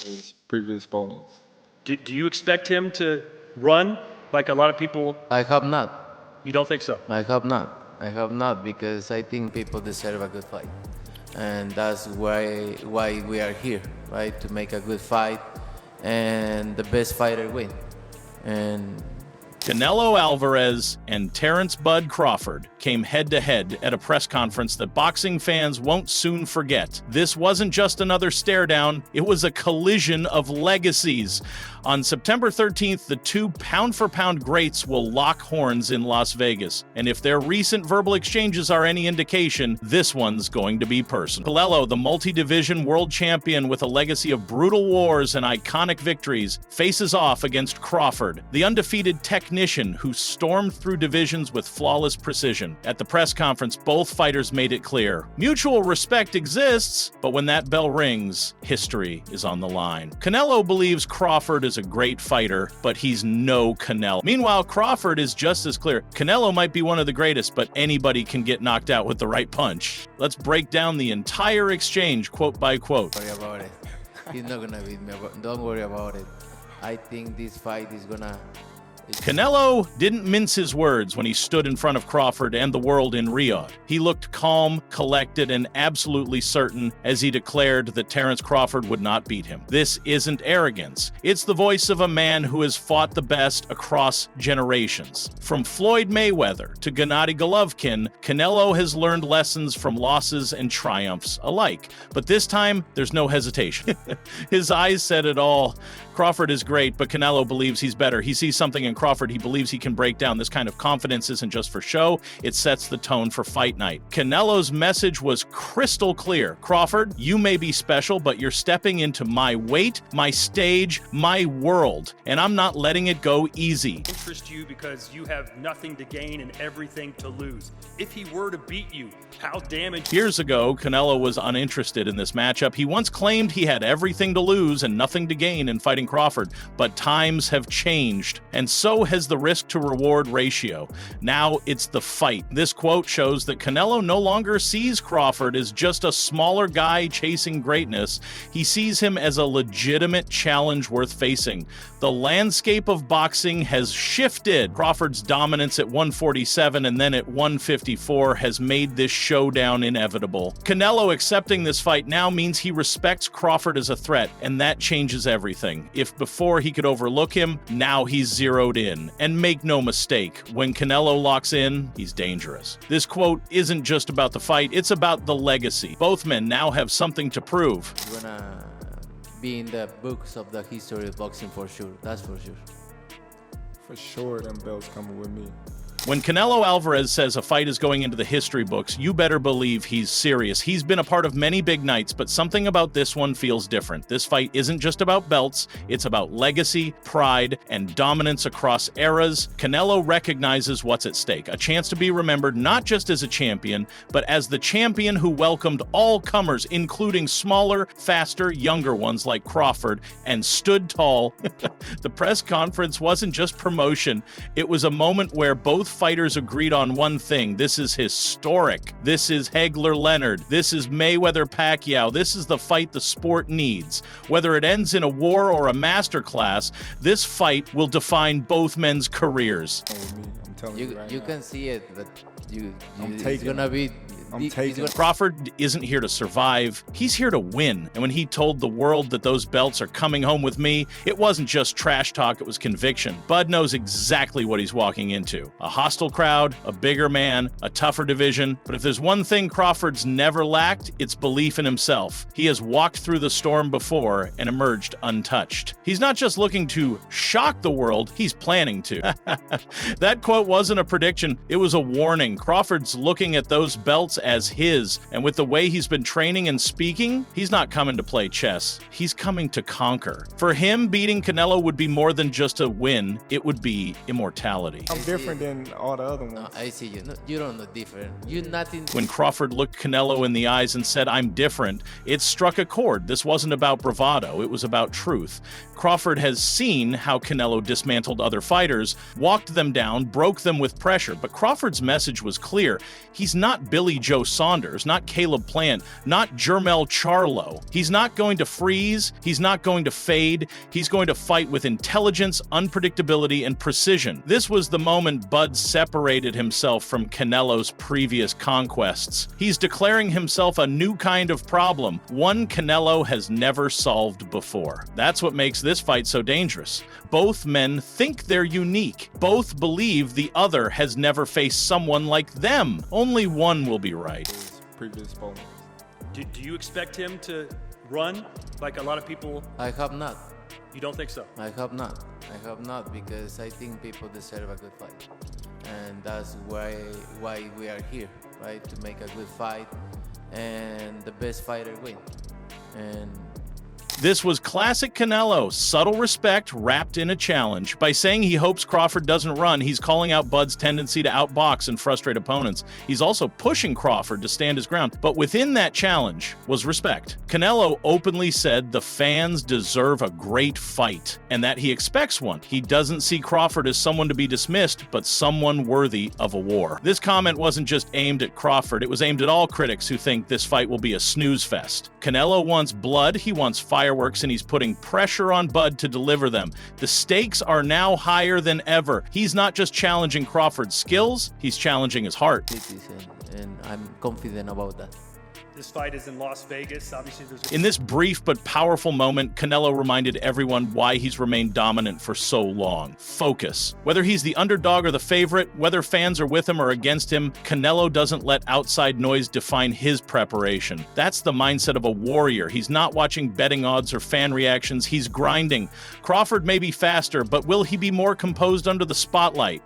his previous opponents. Do you expect him to run like a lot of people? I hope not. You don't think so? I hope not. I hope not, because I think people deserve a good fight. And that's why we are here, right? To make a good fight and the best fighter win. And Canelo Alvarez and Terrence Bud Crawford came head-to-head at a press conference that boxing fans won't soon forget. This wasn't just another stare-down, it was a collision of legacies. On September 13th, the two pound-for-pound greats will lock horns in Las Vegas. And if their recent verbal exchanges are any indication, this one's going to be personal. Canelo, the multi-division world champion with a legacy of brutal wars and iconic victories, faces off against Crawford, the undefeated technician who stormed through divisions with flawless precision. At the press conference, both fighters made it clear. Mutual respect exists, but when that bell rings, history is on the line. Canelo believes Crawford is a great fighter, but he's no Canelo. Meanwhile, Crawford is just as clear. Canelo might be one of the greatest, but anybody can get knocked out with the right punch. Let's break down the entire exchange, quote by quote. don't worry about it. He's not gonna beat me. Don't worry about it. I think this fight is gonna... Canelo didn't mince his words when he stood in front of Crawford and the world in Riyadh. He looked calm, collected, and absolutely certain as he declared that Terrence Crawford would not beat him. This isn't arrogance. It's the voice of a man who has fought the best across generations. From Floyd Mayweather to Gennady Golovkin, Canelo has learned lessons from losses and triumphs alike. But this time, there's no hesitation. His eyes said it all. Crawford is great, but Canelo believes he's better. He sees something in Crawford he believes he can break down. This kind of confidence isn't just for show, it sets the tone for fight night. Canelo's message was crystal clear. Crawford, you may be special, but you're stepping into my weight, my stage, my world, and I'm not letting it go easy. Interest you because you have nothing to gain and everything to lose. If he were to beat you, how damaged... Years ago, Canelo was uninterested in this matchup. He once claimed he had everything to lose and nothing to gain in fighting Crawford, but times have changed, and so has the risk to reward ratio. Now it's the fight. This quote shows that Canelo no longer sees Crawford as just a smaller guy chasing greatness. He sees him as a legitimate challenge worth facing. The landscape of boxing has shifted. Crawford's dominance at 147 and then at 154 has made this showdown inevitable. Canelo accepting this fight now means he respects Crawford as a threat, and that changes everything. If before he could overlook him, now he's zeroed in. And make no mistake, when Canelo locks in, he's dangerous. This quote isn't just about the fight, it's about the legacy. Both men now have something to prove. You're gonna be in the books of the history of boxing for sure. That's for sure. For sure, them belts coming with me. When Canelo Alvarez says a fight is going into the history books, you better believe he's serious. He's been a part of many big nights, but something about this one feels different. This fight isn't just about belts, it's about legacy, pride, and dominance across eras. Canelo recognizes what's at stake, a chance to be remembered not just as a champion, but as the champion who welcomed all comers, including smaller, faster, younger ones like Crawford, and stood tall. The press conference wasn't just promotion, it was a moment where both fighters agreed on one thing. This is historic. This is Hagler-Leonard. This is Mayweather-Pacquiao. This is the fight the sport needs. Whether it ends in a war or a masterclass, this fight will define both men's careers. I'm telling you right You now. can see it, but it's taking gonna be... I'm taking it. Crawford isn't here to survive, he's here to win. And when he told the world that those belts are coming home with me, it wasn't just trash talk, it was conviction. Bud knows exactly what he's walking into. A hostile crowd, a bigger man, a tougher division. But if there's one thing Crawford's never lacked, it's belief in himself. He has walked through the storm before and emerged untouched. He's not just looking to shock the world, he's planning to. That quote wasn't a prediction, it was a warning. Crawford's looking at those belts as his, and with the way he's been training and speaking, he's not coming to play chess. He's coming to conquer. For him, beating Canelo would be more than just a win, it would be immortality. I'm different than all the other ones. No, I see you. No, you don't look different. You're nothing... When Crawford looked Canelo in the eyes and said, "I'm different," it struck a chord. This wasn't about bravado, it was about truth. Crawford has seen how Canelo dismantled other fighters, walked them down, broke them with pressure, but Crawford's message was clear. He's not Billy Joe Saunders, not Caleb Plant, not Jermell Charlo. He's not going to freeze. He's not going to fade. He's going to fight with intelligence, unpredictability, and precision. This was the moment Bud separated himself from Canelo's previous conquests. He's declaring himself a new kind of problem, one Canelo has never solved before. That's what makes this fight so dangerous. Both men think they're unique. Both believe the other has never faced someone like them. Only one will be right. His previous opponents. Do you expect him to run like a lot of people? I hope not. You don't think so? I hope not. I hope not, because I think people deserve a good fight. And that's why we are here, right? To make a good fight and the best fighter win. And This was classic Canelo, subtle respect wrapped in a challenge. By saying he hopes Crawford doesn't run, he's calling out Bud's tendency to outbox and frustrate opponents. He's also pushing Crawford to stand his ground. But within that challenge was respect. Canelo openly said the fans deserve a great fight, and that he expects one. He doesn't see Crawford as someone to be dismissed, but someone worthy of a war. This comment wasn't just aimed at Crawford, it was aimed at all critics who think this fight will be a snooze fest. Canelo wants blood, he wants fireworks, and he's putting pressure on Bud to deliver them. The stakes are now higher than ever. He's not just challenging Crawford's skills, he's challenging his heart. and I'm confident about that. This fight is in Las Vegas. Obviously, there's In this brief but powerful moment, Canelo reminded everyone why he's remained dominant for so long. Focus. Whether he's the underdog or the favorite, whether fans are with him or against him, Canelo doesn't let outside noise define his preparation. That's the mindset of a warrior. He's not watching betting odds or fan reactions, he's grinding. Crawford may be faster, but will he be more composed under the spotlight?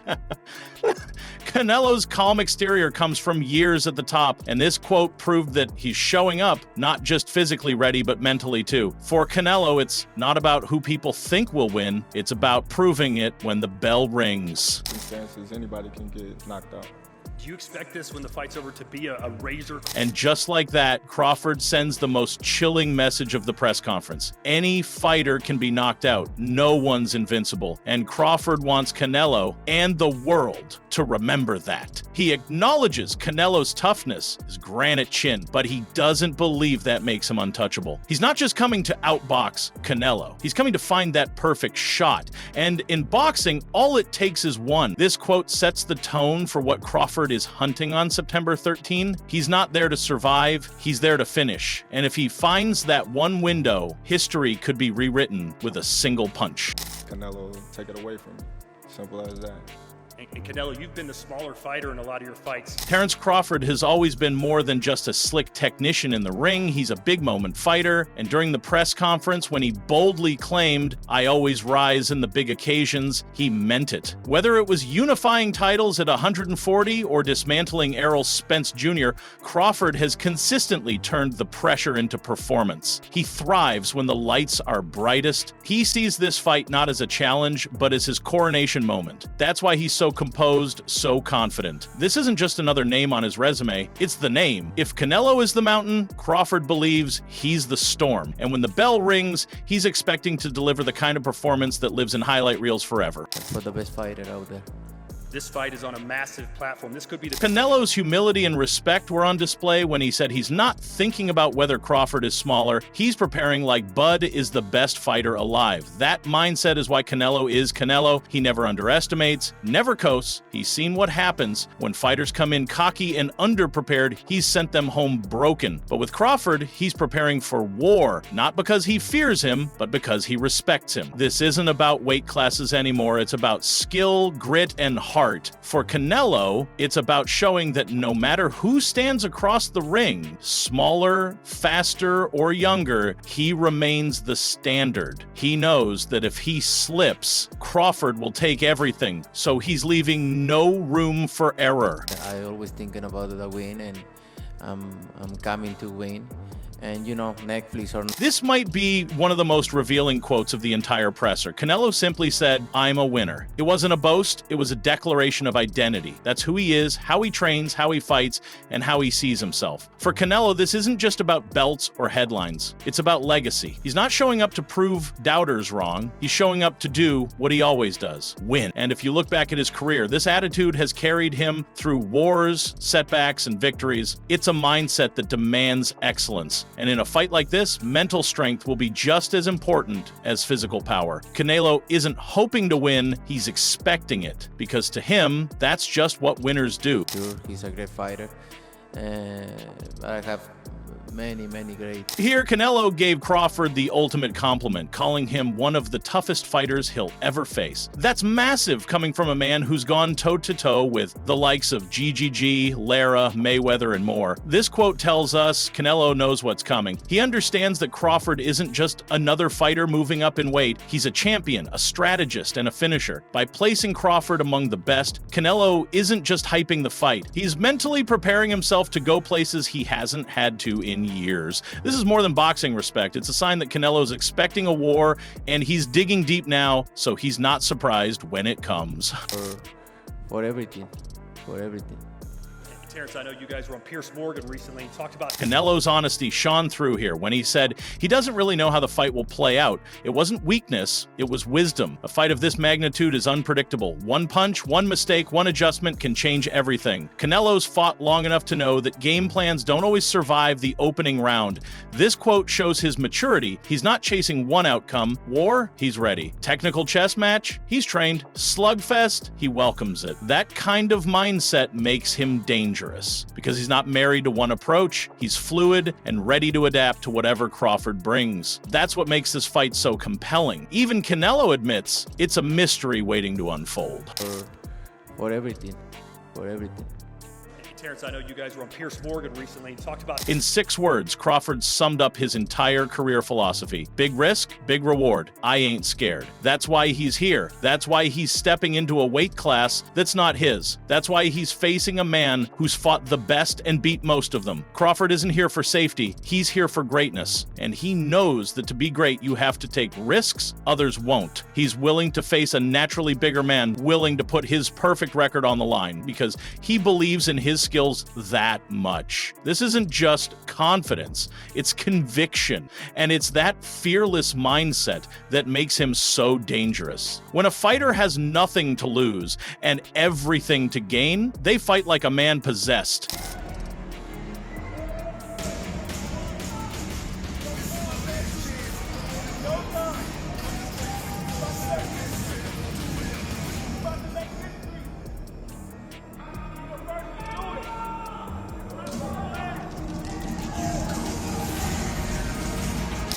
Canelo's calm exterior comes from years at the top, and this quote proved that he's showing up, not just physically ready, but mentally too. For Canelo, it's not about who people think will win, it's about proving it when the bell rings. Circumstances, anybody can get knocked out. Do you expect this when the fight's over to be a razor? And just like that, Crawford sends the most chilling message of the press conference. Any fighter can be knocked out. No one's invincible. And Crawford wants Canelo and the world to remember that. He acknowledges Canelo's toughness, his granite chin, but he doesn't believe that makes him untouchable. He's not just coming to outbox Canelo. He's coming to find that perfect shot. And in boxing, all it takes is one. This quote sets the tone for what Crawford is hunting on September 13. He's not there to survive, he's there to finish. And if he finds that one window, history could be rewritten with a single punch. Canelo take it away from me. Simple as that. And Canelo, you've been the smaller fighter in a lot of your fights. Terrence Crawford has always been more than just a slick technician in the ring. He's a big moment fighter. And during the press conference, when he boldly claimed, "I always rise in the big occasions," he meant it. Whether it was unifying titles at 140 or dismantling Errol Spence Jr., Crawford has consistently turned the pressure into performance. He thrives when the lights are brightest. He sees this fight not as a challenge, but as his coronation moment. That's why he's so composed, so confident. This isn't just another name on his resume, it's the name. If Canelo is the mountain, Crawford believes he's the storm. And when the bell rings, he's expecting to deliver the kind of performance that lives in highlight reels forever. For the best fighter out there. This fight is on a massive platform. This could be the Canelo's humility and respect were on display when he said he's not thinking about whether Crawford is smaller. He's preparing like Bud is the best fighter alive. That mindset is why Canelo is Canelo. He never underestimates, never coasts. He's seen what happens when fighters come in cocky and underprepared. He's sent them home broken. But with Crawford, he's preparing for war, not because he fears him, but because he respects him. This isn't about weight classes anymore. It's about skill, grit, and heart. For Canelo, it's about showing that no matter who stands across the ring, smaller, faster, or younger, he remains the standard. He knows that if he slips, Crawford will take everything, so he's leaving no room for error. I always thinking about the win, and I'm coming to win. and Netflix or This might be one of the most revealing quotes of the entire presser. Canelo simply said, "I'm a winner." It wasn't a boast, it was a declaration of identity. That's who he is, how he trains, how he fights, and how he sees himself. For Canelo, this isn't just about belts or headlines. It's about legacy. He's not showing up to prove doubters wrong. He's showing up to do what he always does, win. And if you look back at his career, this attitude has carried him through wars, setbacks, and victories. It's a mindset that demands excellence. And in a fight like this, mental strength will be just as important as physical power. Canelo isn't hoping to win, he's expecting it. Because to him, that's just what winners do. sure he's a great fighter, and I have many great. Here, Canelo gave Crawford the ultimate compliment, calling him one of the toughest fighters he'll ever face. That's massive coming from a man who's gone toe-to-toe with the likes of GGG, Lara, Mayweather, and more. This quote tells us Canelo knows what's coming. He understands that Crawford isn't just another fighter moving up in weight. He's a champion, a strategist, and a finisher. By placing Crawford among the best, Canelo isn't just hyping the fight. He's mentally preparing himself to go places he hasn't had to in years. This is more than boxing respect. It's a sign that Canelo's expecting a war, and he's digging deep now, so he's not surprised when it comes. For everything, for everything. Terrence, I know you guys were on Pierce Morgan recently and talked about Canelo's honesty shone through here when he said he doesn't really know how the fight will play out. It wasn't weakness, it was wisdom. A fight of this magnitude is unpredictable. One punch, one mistake, one adjustment can change everything. Canelo's fought long enough to know that game plans don't always survive the opening round. This quote shows his maturity. He's not chasing one outcome. War, he's ready. Technical chess match, he's trained. Slugfest, he welcomes it. That kind of mindset makes him dangerous. Because he's not married to one approach, he's fluid and ready to adapt to whatever Crawford brings. That's what makes this fight so compelling. Even Canelo admits it's a mystery waiting to unfold. For everything, for everything. Terrence, I know you guys were on Pierce Morgan recently and talked about In 6 words, Crawford summed up his entire career philosophy. Big risk, big reward. I ain't scared. That's why he's here. That's why he's stepping into a weight class that's not his. That's why he's facing a man who's fought the best and beat most of them. Crawford isn't here for safety. He's here for greatness. And he knows that to be great, you have to take risks others won't. He's willing to face a naturally bigger man, willing to put his perfect record on the line because he believes in his skills that much. This isn't just confidence, it's conviction. And it's that fearless mindset that makes him so dangerous. When a fighter has nothing to lose and everything to gain, they fight like a man possessed.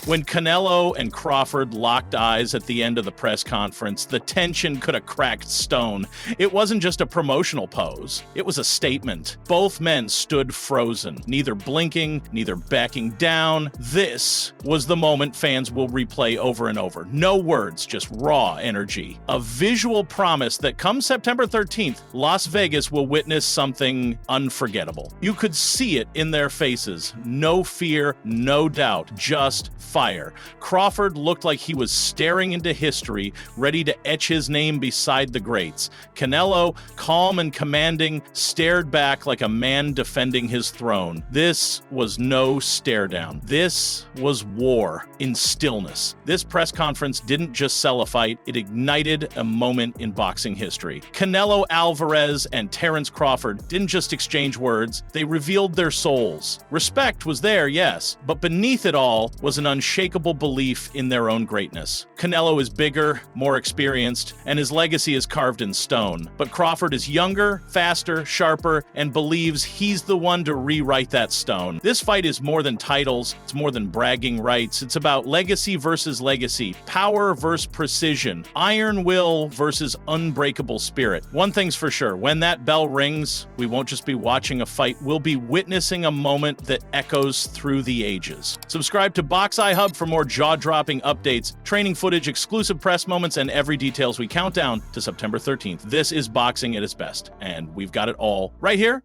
When Canelo and Crawford locked eyes at the end of the press conference, the tension could have cracked stone. It wasn't just a promotional pose, it was a statement. Both men stood frozen, neither blinking, neither backing down. This was the moment fans will replay over and over. No words, just raw energy. A visual promise that come September 13th, Las Vegas will witness something unforgettable. You could see it in their faces. No fear, no doubt, just fire. Crawford looked like he was staring into history, ready to etch his name beside the greats. Canelo, calm and commanding, stared back like a man defending his throne. This was no stare down. This was war in stillness. This press conference didn't just sell a fight, it ignited a moment in boxing history. Canelo Alvarez and Terrence Crawford didn't just exchange words, they revealed their souls. Respect was there, yes, but beneath it all was an unshakable belief in their own greatness. Canelo is bigger, more experienced, and his legacy is carved in stone. But Crawford is younger, faster, sharper, and believes he's the one to rewrite that stone. This fight is more than titles, it's more than bragging rights. It's about legacy versus legacy, power versus precision, iron will versus unbreakable spirit. One thing's for sure, when that bell rings, we won't just be watching a fight, we'll be witnessing a moment that echoes through the ages. Subscribe to Box Eye Hub for more jaw-dropping updates, training footage, exclusive press moments, and every detail as we count down to September 13th. This is boxing at its best, and we've got it all right here